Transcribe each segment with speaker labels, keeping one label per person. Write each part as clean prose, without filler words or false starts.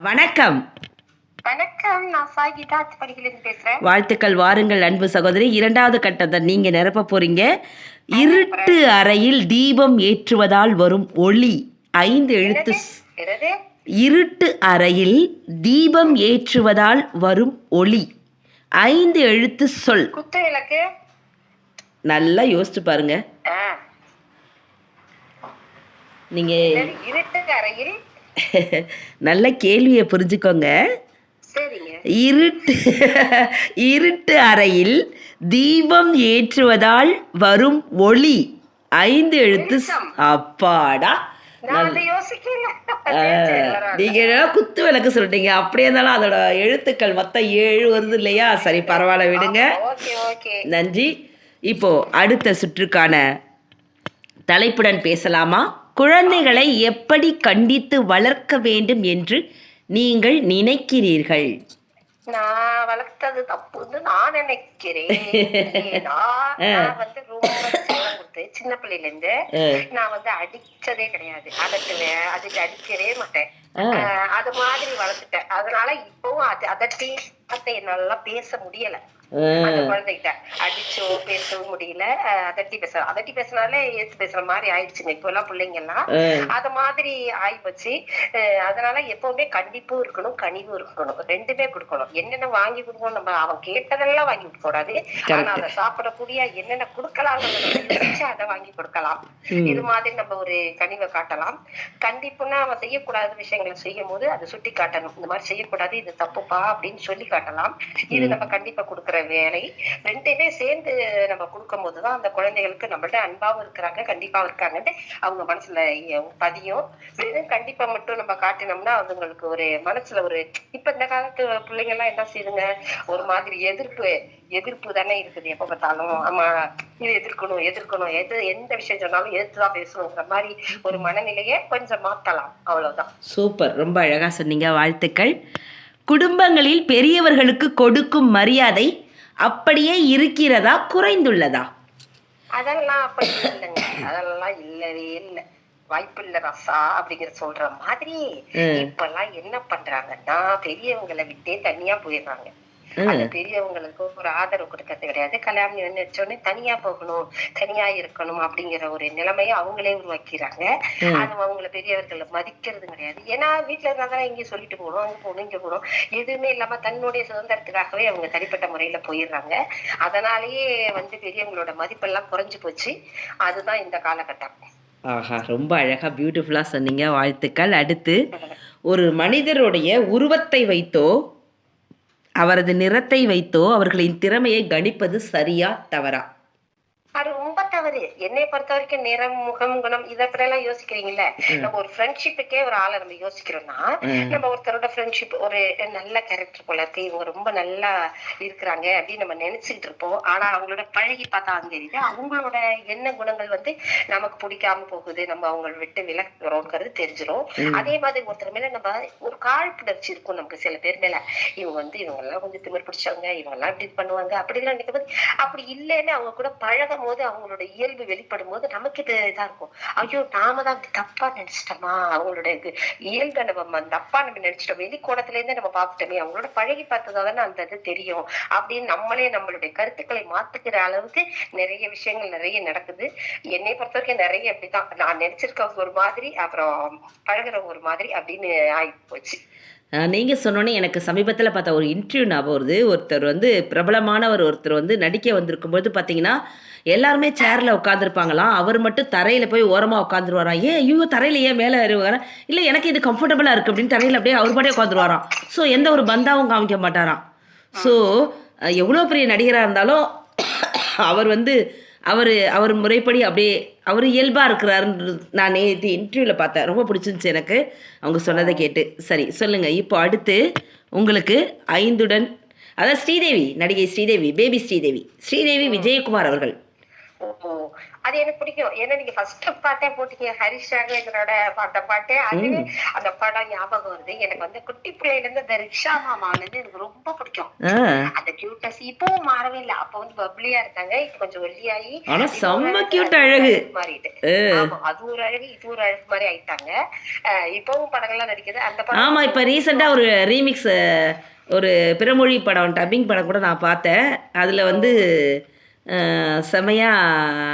Speaker 1: வணக்கம்.
Speaker 2: வணக்கம். நான் சாய்கீதா படிக்கலிருந்து பேசுறேன்.
Speaker 1: வாழ்த்துக்கள். வாருங்கள் அன்பு சகோதரி. 2வது கட்டத்தை நீங்க நிரப்ப போறீங்க. இருட்டு அறையில் தீபம் ஏற்றுவதால் வரும் ஒளி 5 எழுத்து. இருட்டு அறையில் தீபம் ஏற்றுவதால் வரும் ஒளி 5 எழுத்து சொல்.
Speaker 2: குத்து விளக்கு.
Speaker 1: நல்லா யோசிச்சு பாருங்க. நீங்க
Speaker 2: இருட்டு அறையில்
Speaker 1: நல்ல கேள்வியை புரிஞ்சுக்கோங்க. இருட்டு அறையில் தீபம் ஏற்றுவதால் வரும் ஒளி 5 எழுத்து. அப்பாடா, நீங்க குத்து விளக்கு சொல்லிட்டீங்க. அப்படியே இருந்தாலும் அதோட எழுத்துக்கள் மொத்தம் 7 வருது இல்லையா? சரி, பரவாயில்ல, விடுங்க. நன்றி. இப்போ அடுத்த சுற்றுக்கான தலைப்புடன் பேசலாமா? குழந்தைகளை எப்படி கண்டித்து வளர்க்க வேண்டும் என்று நீங்கள் நினைக்கிறீர்கள்?
Speaker 2: நான் வளர்த்தது தப்புன்னு நான் நினைக்கிறேன். சின்ன பிள்ளைல இருந்து நான் அடிச்சதே கிடையாது. அதுக்கு அடிக்கவே மாட்டேன். அது மாதிரி வளர்த்துட்டேன். அதனால இப்பவும் அதட்டி நல்லா பேச முடியல. அந்த குழந்தைகிட்ட அடிச்சோ பேசவும் முடியல. அதட்டி பேசினாலே ஏத்து பேசுற மாதிரி ஆயிடுச்சுங்க இப்ப எல்லாம் பிள்ளைங்க எல்லாம். அது மாதிரி ஆயிப்போச்சு. அதனால எப்பவுமே கண்டிப்பும் இருக்கணும், கனிவும் இருக்கணும், ரெண்டுமே கொடுக்கணும். என்னென்ன வாங்கி கொடுக்கணும், நம்ம அவன் கேட்டதெல்லாம் வாங்கி கொடுக்க கூடாது. ஆனா அதை சாப்பிடக்கூடிய என்னென்ன கொடுக்கலாம் அதை வாங்கி கொடுக்கலாம். இது மாதிரி நம்ம ஒரு கனிவை காட்டலாம். கண்டிப்புன்னா அவன் செய்யக்கூடாத விஷயங்களை செய்யும் போது அதை சுட்டி காட்டணும். இந்த மாதிரி செய்யக்கூடாது, இது தப்புப்பா அப்படின்னு சொல்லி காட்டலாம். இது நம்ம கண்டிப்பா கொடுக்குற வேலை. ரெண்டுமே சேர்ந்து நம்ம கொடுக்கும் போதுதான் அந்த குழந்தைகளுக்கு நம்மள்ட்ட அன்பாவும் இருக்கிறாங்க, கண்டிப்பாவும் இருக்காங்கன்னு அவங்க மனசுல பதியும். வெறும் கண்டிப்பா மட்டும் நம்ம காட்டினோம்னா அதுங்களுக்கு ஒரு மனசுல ஒரு இப்ப இந்த காலத்து பிள்ளைங்க எல்லாம் என்ன செய்யுதுங்க, ஒரு மாதிரி எதிர்ப்பு தானே இருக்குது. எப்ப பார்த்தாலும் ஆமா இது எதிர்க்கணும் எந்த விஷயம் சொன்னாலும் எதிர்த்துதான் பேசணுங்கிற மாதிரி ஒரு மனநிலையை கொஞ்சம் மாத்தலாம். அவ்வளவுதான்.
Speaker 1: சூப்பர், ரொம்ப அழகா சொன்னீங்க. வாழ்த்துக்கள். குடும்பங்களில் பெரியவர்களுக்கு கொடுக்கும் மரியாதை அப்படியே இருக்கிறதா, குறைந்துள்ளதா?
Speaker 2: அதெல்லாம் அப்படி இல்லைங்க. அதெல்லாம் இல்லவே இல்லை. வாய்ப்பு இல்ல ரசா அப்படிங்கிற சொல்ற மாதிரி இப்பெல்லாம் என்ன பண்றாங்கன்னா பெரியவங்களை விட்டே தனியா போயிடுறாங்க. அந்த பெரியவங்களுக்கு ஒரு ஆதரவு கொடுக்கறது கிடையாது. கல்யாணம் வச்சோடனே தனியா போகணும், தனியா இருக்கணும் அப்படிங்கிற ஒரு நிலைமையை அவங்களே உருவாக்கிறாங்க. அது அவங்கள பெரியவர்களை மதிக்கிறது கிடையாது. ஏன்னா வீட்டுல இருந்தாதான் இங்க சொல்லிட்டு போகணும், அங்க போகணும், இங்க போகணும், எதுவுமே இல்லாம தன்னுடைய சுதந்திரத்துக்காகவே அவங்க தனிப்பட்ட முறையில போயிடுறாங்க. அதனாலேயே பெரியவங்களோட மதிப்பெல்லாம் குறைஞ்சு போச்சு. அதுதான் இந்த காலகட்டம்.
Speaker 1: ஆஹா, ரொம்ப அழகா பியூட்டிஃபுல்லா சொன்னீங்க. வாழ்த்துக்கள். அடுத்து, ஒரு மனிதருடைய உருவத்தை வைத்தோ அவரது நிறத்தை வைத்தோ அவர்களின் திறமையை கணிப்பது சரியா தவறா?
Speaker 2: அது ரொம்ப தவறு. என்னை பொறுத்த வரைக்கும் நிறம், முகம், குணம் இதெல்லாம் யோசிக்கிறீங்கல்ல. நம்ம ஒரு ஃப்ரெண்ட்ஷிப்புக்கே ஒரு ஆளை நம்ம யோசிக்கிறோம்னா நம்ம ஒருத்தரோட ஃப்ரெண்ட்ஷிப் ஒரு நல்ல கேரக்டர் போல இருக்கு, இவங்க ரொம்ப நல்லா இருக்கிறாங்க அப்படின்னு நம்ம நினைச்சுட்டு இருப்போம். ஆனா அவங்களோட பழகி பார்த்தா தெரியுது அவங்களோட என்ன குணங்கள் நமக்கு பிடிக்காம போகுது, நம்ம அவங்களை விட்டு விலக்குறோங்கிறது தெரிஞ்சிடும். அதே மாதிரி ஒருத்தர் மேல நம்ம ஒரு காழ்ப்புணர்ச்சி இருக்கும் நமக்கு. சில பேர் மேல இவங்க எல்லாம் கொஞ்சம் திமிர் பிடிச்சவங்க, இவங்க எல்லாம் இப்படி பண்ணுவாங்க அப்படிலாம் நினைக்கும் போது அப்படி இல்லைன்னு அவங்க கூட பழகும் போது அவங்களோட இயல்பு வெளிப்படும் போது நமக்கு இதா இருக்கும். ஐயோ நாம தான் அப்படி தப்பா நினைச்சிட்டோமா, அவங்களோட இயல்பை நம்ம தப்பா நம்ம நினைச்சிட்டோம், வெளிக்கோணத்துல இருந்து நம்ம பார்த்துட்டோமே, அவங்களோட பழகி பார்த்ததானே அந்த இது தெரியும் அப்படின்னு நம்மளே நம்மளுடைய கருத்துக்களை மாத்துக்கிற அளவுக்கு நிறைய விஷயங்கள் நிறைய நடக்குது. என்னை பொறுத்த வரைக்கும் நிறைய அப்படித்தான். நான் நினைச்சிருக்க ஒரு மாதிரி, அப்புறம் பழகுறவங்க ஒரு மாதிரி அப்படின்னு ஆகி போச்சு.
Speaker 1: நீங்கள் சொன்னோன்னே எனக்கு சமீபத்தில் பார்த்த ஒரு இன்டர்வியூ ஞாபகம் வருது. ஒருத்தர் பிரபலமானவர் ஒருத்தர் நடிக்க வந்திருக்கும்போது பார்த்தீங்கன்னா எல்லாருமே சேரில் உட்காந்துருப்பாங்களாம். அவர் மட்டும் தரையில் போய் ஓரமாக உட்காந்துருவாராம். ஐயோ தரையில் ஏன் மேலே ஏறுவாராம்? இல்லை எனக்கு இது கம்ஃபர்டபுளாக இருக்குது அப்படின்னு தரையில் அப்படியே அவர் பாட்டே உட்காந்துருவாராம். ஸோ எந்த ஒரு பந்தாவும் காமிக்க மாட்டாராம். ஸோ எவ்வளோ பெரிய நடிகராக இருந்தாலும் அவர் அவர் முறைப்படி அப்படியே அவர் இயல்பாக இருக்கிறாருன்றது நான் நேற்று இன்டர்வியூவில் பார்த்தேன். ரொம்ப பிடிச்சிருந்துச்சு எனக்கு அவங்க சொன்னதை கேட்டு. சரி, சொல்லுங்கள். இப்போ அடுத்து உங்களுக்கு 5 அதாவது ஸ்ரீதேவி, நடிகை ஸ்ரீதேவி, பேபி ஸ்ரீதேவி விஜயகுமார் அவர்கள்.
Speaker 2: அது எனக்கு பிடிக்கும். ஏன்னா நீங்க ஃபர்ஸ்ட் பாட்டே போட்டீங்க ஹரிஷ் ராகவேந்திரோட பாட்ட பாட்டு அது
Speaker 1: ம்.
Speaker 2: அந்த படம் ஞாபகம் வருது. எனக்கு வந்து குட்டி பிள்ளையில இருந்து இந்த ரிக்ஷா மாமால இருந்து எனக்கு ரொம்ப பிடிக்கும்.
Speaker 1: ஆ.
Speaker 2: அந்த கியூட்னஸ் இப்பவும் மாறவே இல்ல. அப்ப வந்து பப்ளியா இருக்காங்க. இப்ப கொஞ்சம் ஒல்லியாயி
Speaker 1: ஆனா
Speaker 2: இது ஒரு
Speaker 1: செம்ம
Speaker 2: அழகு,
Speaker 1: கியூட்
Speaker 2: அது ஒரு
Speaker 1: அழகு.
Speaker 2: அழகு மாறிட்டு. ஆமா. அது ஒரு அழகு, இது ஒரு அழகு மாரி ஆயிட்டாங்க. இப்பவும் படங்கள்லாம் நடிக்குது. அந்த படம்
Speaker 1: ஆமா.
Speaker 2: எனக்கு
Speaker 1: இப்ப
Speaker 2: ரொம்ப
Speaker 1: ரீசெண்டா
Speaker 2: பிடிக்கும்.
Speaker 1: ஒரு ரீமிக்ஸ் ஒரு பிறமொழி படம், டப்பிங் படம் கூட நான் பார்த்தேன். அதுல
Speaker 2: ஓ!
Speaker 1: வந்து செமையா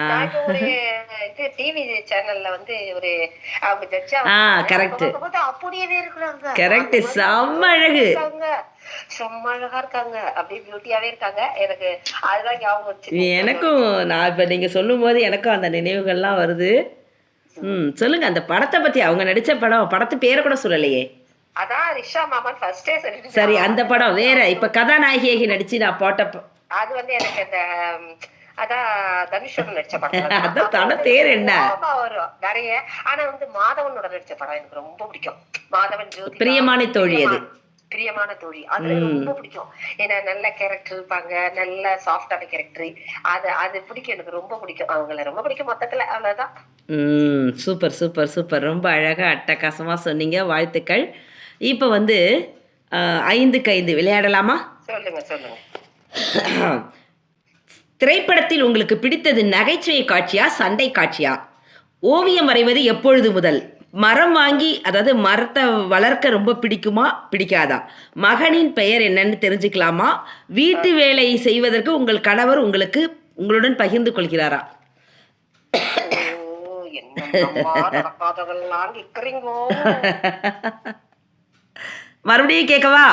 Speaker 2: நான் இப்ப ஒரு இது டிவி சேனல்ல வந்து ஒரு அவங்க ஜட்ஜா
Speaker 1: ஆ
Speaker 2: வந்திருந்தாங்க. அப்ப
Speaker 1: கரெக்ட்.
Speaker 2: பார்க்கும்போது அப்படியே இருக்கிறாங்க.
Speaker 1: கரெக்ட்.
Speaker 2: அந்த மாதிரி
Speaker 1: செம்ம
Speaker 2: அவ்வளோ
Speaker 1: அழகு.
Speaker 2: இருக்காங்க. செம்ம அழகா இருக்காங்க. அப்படியே பியூட்டியாவே இருக்காங்க. எனக்கு அதுதான் ஞாபகம் வந்துச்சு நீங்க
Speaker 1: எனக்கும்
Speaker 2: சொன்னோனே.
Speaker 1: நான் இப்ப நீங்க சொல்லும்போது எனக்கும் அந்த நினைவுகள்லாம் வருது. சொல்லுங்க அந்த படத்த பத்தி. அவங்க நடிச்ச படம், படத்து பேர கூட சொல்லலையே.
Speaker 2: அதான் ரிஷா மாமான்னு ஃபர்ஸ்டே சொல்லிட்டு
Speaker 1: சரி அந்த
Speaker 2: அதுல
Speaker 1: படம்
Speaker 2: வந்து
Speaker 1: வேற.
Speaker 2: அவ்வளோ
Speaker 1: இப்ப கதாநாயகியாகி நடிச்சு நான் போட்ட
Speaker 2: அது வந்து எனக்கு இந்த அதான் தனுஷோட நடிச்ச படத்துல தான்.
Speaker 1: அதான்
Speaker 2: அப்ப
Speaker 1: படம்
Speaker 2: வந்து எனக்கு
Speaker 1: பேர் என்ன?
Speaker 2: கோபமா வரும் நிறைய. ஆனா வந்து மாதவனோட நடிச்ச படம் எனக்கு ரொம்ப பிடிக்கும். மாதவன், ஜோதிகா,
Speaker 1: பிரியமான தோழி அது.
Speaker 2: பிரியமான தோழி அது
Speaker 1: ம்.
Speaker 2: ரொம்ப பிடிக்கும். ஏன்னா நல்ல கேரக்டர் இருப்பாங்க, நல்ல சாஃப்டான கேரக்டர். அது அது பிடிக்கும், எனக்கு ரொம்ப பிடிக்கும். அவங்கள ரொம்ப பிடிக்கும் மொத்தத்துல. அவ்வளவுதான்.
Speaker 1: Super, super, super. ரொம்ப அழகா அட்டகாசமா சொன்னீங்க. வாழ்த்துக்கள். இப்ப வந்து 5க்கு 5 விளையாடலாமா?
Speaker 2: சொல்லுங்க சொல்லுங்க.
Speaker 1: திரைப்படத்தில் உங்களுக்கு பிடித்தது நகைச்சுவை காட்சியா, சண்டை காட்சியா? ஓவியம் வரைவது எப்பொழுது முதல்? மரம் வாங்கி அதாவது மரத்தை வளர்க்க ரொம்ப பிடிக்குமா, பிடிக்காதா? மகனின் பெயர் என்னன்னு தெரிஞ்சுக்கலாமா? வீட்டு வேலை செய்வதற்கு உங்கள் கணவர் உங்களுடன் பகிர்ந்து கொள்கிறாரா?
Speaker 2: ஓ, என்னம்மா நடக்காததெல்லாம் கேக்குறீங்கோ.
Speaker 1: மறுபடியும் கேட்கவா?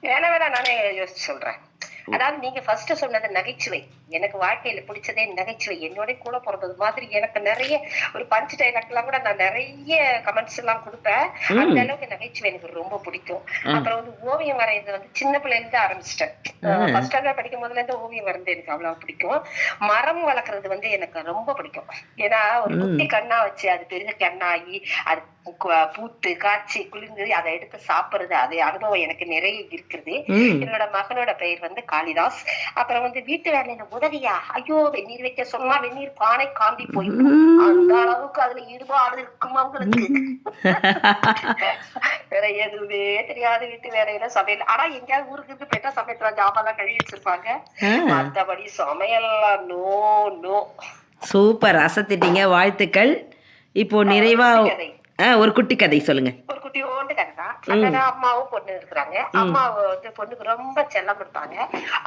Speaker 2: வேணா வேணா நானே யோசிச்சு சொல்றேன். அதாவது நீங்க ஃபர்ஸ்ட் சொன்னது நகைச்சுவை. எனக்கு வாழ்க்கையில பிடிச்சதே நகைச்சுவை. என்னோட கூட பிறந்தது மாதிரி எனக்கு நிறைய ஒரு பஞ்ச் டைலாக் எல்லாம் கூட நான் நிறைய கமெண்ட்ஸ் எல்லாம் கொடுப்பேன். அந்த
Speaker 1: ம்.
Speaker 2: அளவுக்கு நகைச்சுவை எனக்கு ரொம்ப பிடிக்கும்.
Speaker 1: ஆ.
Speaker 2: அப்புறம் வந்து ஓவியம் வரைகிறது வந்து சின்ன பிள்ளைல இருந்து ஆரம்பிச்சிட்டேன். ஃபர்ஸ்ட் ஸ்டாண்டர்ட் படிக்கும் போதுல இருந்து ஓவியம் வரைந்து எனக்கு அவ்வளவு பிடிக்கும். மரம் வளர்க்கறது வந்து எனக்கு ரொம்ப பிடிக்கும். ஏன்னா ஒரு குட்டி
Speaker 1: ம்.
Speaker 2: கண்ணா வச்சு அது பெரிய கண்ணாகி அது பூத்து காய்ச்சி குளிர்ந்து அதை எடுத்து சாப்பிடுறது, அது அனுபவம் எனக்கு நிறைய இருக்குது.
Speaker 1: ம்.
Speaker 2: என்னோட மகனோட பெயர் வந்து காளிதாஸ். அப்புறம் வந்து வீட்டு வேலையில உதவியா, ஐயோ வெந்நீர் வைக்க சொன்னா வெந்நீர் பானை காந்தி போயிடும். அந்த அளவுக்கு அதுல ஈடுபாடு இருக்குமா உங்களுக்கு? வேற எதுவுமே தெரியாது வீட்டு வேலையில சமையல். ஆனா எங்கேயாவது ஊருக்கு இருந்து போயிட்டா சமையல் ஜாமான் கழுவி வச்சிருப்பாங்க.
Speaker 1: ஆ.
Speaker 2: மத்தபடி சமையல் நோ நோ.
Speaker 1: சூப்பர், அசத்திட்டீங்க. வாழ்த்துக்கள். இப்போ நிறைவா
Speaker 2: குட்டி கதை.
Speaker 1: ஒரு குட்டி கதை சொல்லுங்க.
Speaker 2: ஒரு குட்டியோண்டு கதை தான்.
Speaker 1: ம்.
Speaker 2: அண்ணனா அம்மாவும் பொண்ணு இருக்கிறாங்க.
Speaker 1: ம்.
Speaker 2: அம்மாவை வந்து பொண்ணுக்கு ரொம்ப செல்லம் கொடுப்பாங்க.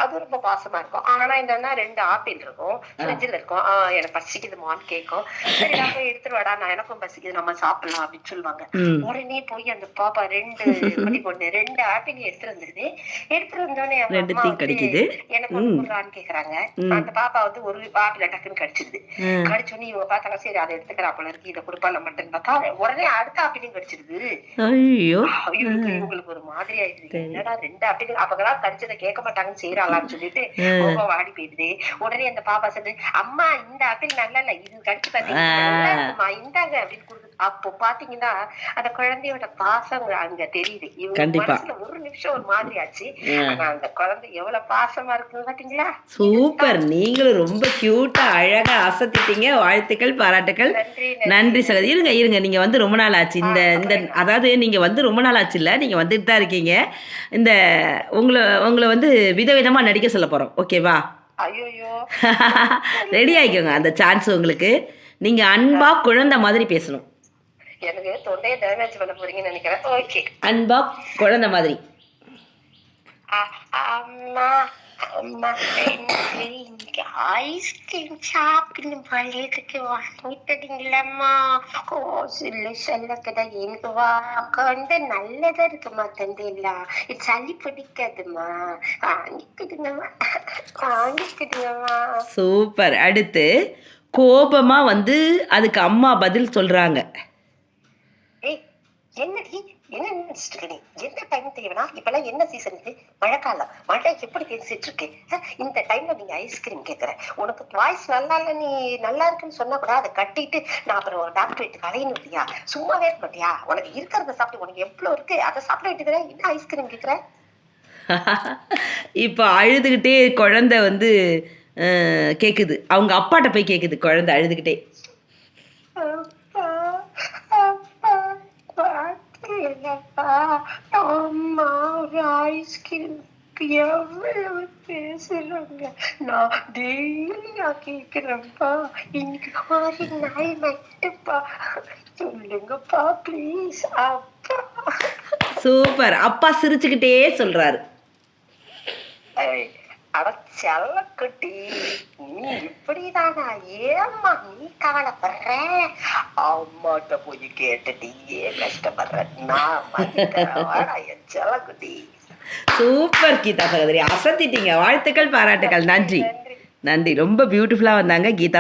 Speaker 2: அது ரொம்ப பாசமா இருக்கும். ஆனா என்னன்னா 2 ஆப்பிள் இருக்கும் ஃப்ரிட்ஜ்ல இருக்கும். எனக்கு பசிக்குதுமான்னு கேட்கும். சரி நான் போய் எடுத்துட்டு வாடா, நான் எனக்கும் பசிக்குது, நம்ம சாப்பிடலாம் அப்படின்னு சொல்லுவாங்க.
Speaker 1: ம்.
Speaker 2: உடனே போய் அந்த பாப்பா 2 குட்டி பொண்ணு 2 ஆப்பிள் எடுத்துட்டு வந்துருது. எடுத்துட்டு வந்தோடனே அவங்க அம்மா
Speaker 1: ரெண்டுத்தையும்
Speaker 2: வந்து
Speaker 1: கடிக்குது.
Speaker 2: எனக்கு ஒண்ணு
Speaker 1: ம்.
Speaker 2: கொடுறான்னு கேக்குறாங்க.
Speaker 1: ம்.
Speaker 2: அந்த பாப்பா வந்து ஒரு ஆப்பிள டக்குன்னு கடிச்சிடுது.
Speaker 1: ம்.
Speaker 2: கடிச்சோடனே இவங்க பார்த்தாங்க, சரி அதை எடுத்துக்கிறா போல இருக்கு, இதை கொடுப்பா நம்மட்டுன்னு பார்த்தா உடனே அடுத்த ஆப்பிளையும் கடிச்சிடுது.
Speaker 1: ஐயோ.
Speaker 2: இவங்களுக்கு ஒரு மாதிரி ஆயிடுது. என்னடா 2 ஆப்பிள் அப்பதான் கடிச்சதை கேட்க மாட்டாங்கன்னு செய்யறாளான்னு சொல்லிட்டு முகம் வாடி போயிடுது. உடனே அந்த பாப்பா சொல்லு, அம்மா இந்த ஆப்பிள் நல்லா இல்ல, இது கடிச்சு பாத்தீங்கன்னா இந்தாங்க அப்படின்னு கொடுக்குது. அப்போ பாத்தீங்கன்னா அந்த குழந்தையோட பாசம் அங்க தெரியுது. இவங்க
Speaker 1: கண்டிப்பா.
Speaker 2: மனசுல ஒரு நிமிஷம் ஒரு மாதிரி ஆச்சு. ஆனா அந்த குழந்தை எவ்வளவு பாசமா இருக்குன்னு பாத்தீங்களா?
Speaker 1: சூப்பர். நீங்களும் ரொம்ப கியூட்டா அழகா அசத்திட்டீங்க. வாழ்த்துக்கள், பாராட்டுக்கள்.
Speaker 2: நன்றி
Speaker 1: நன்றி
Speaker 2: நன்றி.
Speaker 1: சகோதரி. இருங்க இருங்க. நீங்க வந்து ரொம்ப நாள் ஆச்சு. இந்த இந்த
Speaker 2: அப்புறம்
Speaker 1: அதாவது நீங்க வந்து ரொம்ப நாள் ஆச்சு இல்ல. நீங்க வந்துட்டு தான் இருக்கீங்க. இந்த உங்களை உங்களை வந்து விதவிதமா நடிக்க சொல்ல போறோம். ஓகேவா?
Speaker 2: ஐயோ
Speaker 1: ரெடி ஆயிக்கோங்க. அந்த சான்ஸ் உங்களுக்கு. நீங்க அன்பா குழந்தை மாதிரி பேசணும்.
Speaker 2: எனக்கு தொண்டையை டேமேஜ் பண்ண போறீங்கன்னு நினைக்கிறேன். ஓகே.
Speaker 1: அன்பா குழந்தை மாதிரி.
Speaker 2: அம்மா அம்மா எனக்கு இன்னைக்கு ஐஸ்கிரீம் சாப்பிடணும் போல இருக்கு, வாங்கி தரீங்களம்மா? காசு இல்லை சொல்லக்கடா, எனக்கு வாங்க நல்லதா இருக்குமா தந்தையில, இது சளி பிடிக்காதுமா, வாங்கிக்கிடுங்கம்மா வாங்கிக்கிடுங்கம்மா.
Speaker 1: சூப்பர். அடுத்து கோபமா வந்து அதுக்கு அம்மா பதில் சொல்றாங்க.
Speaker 2: ஏய் என்னடி என்ன நினைச்சிட்டு இருக்க நீ? என்ன டைம் தெரியுமா? இப்பெல்லாம் என்ன சீசன் இது? மழைக்காலம். மழை எப்படி பேசிட்டு இருக்கு? இந்த டைம்ல நீங்க ஐஸ்கிரீம் கேக்குற, உனக்கு வாய்ஸ் நல்லா இல்ல, நீ நல்லா இருக்குன்னு சொன்னா கூட அதை கட்டிட்டு நான் அப்புறம் டாக்டர் வீட்டுக்கு அலையணும் இல்லையா? சும்மாவே இருக்க மாட்டியா? உனக்கு இருக்கிறத சாப்பிட்டு உனக்கு எவ்வளவு இருக்கு அதை சாப்பிட வேண்டியதுல என்ன ஐஸ்கிரீம் கேக்குற?
Speaker 1: இப்போ அழுதுகிட்டே குழந்தை வந்து கேட்குது. அவங்க அப்பாட்ட போய் கேட்குது குழந்தை அழுதுகிட்டே.
Speaker 2: அப்பா, அப்பா, பாத்தீங்களா? அம்மா ஒரு ஐஸ்கிரீமுக்கு எவ்வளவு பேசுறாங்க. நான் டெய்லியா கேக்குறேன்ப்பா. இன்னைக்கு ஒரு நாள் மட்டுப்பா. சொல்லுங்கப்பா ப்ளீஸ் அப்பா.
Speaker 1: சூப்பர். அப்பா சிரிச்சுக்கிட்டே சொல்றாரு.
Speaker 2: ஏய், அட செல்லக்குட்டி, நீ இப்படிதானா? ஏம்மா நீ கவலைப்படுற? அம்மாட்ட போய் கேட்டுட்டு ஏன் கஷ்டப்படுற? நான் மாத்திக்கிறேன். வாடா என் செல்லக்குட்டி.
Speaker 1: சூப்பர் கீதா சகோதரி, அசத்திட்டீங்க. வாழ்த்துக்கள், பாராட்டுக்கள். நன்றி
Speaker 2: நன்றி.
Speaker 1: நன்றி. ரொம்ப பியூட்டிஃபுல்லா வந்தாங்க கீதா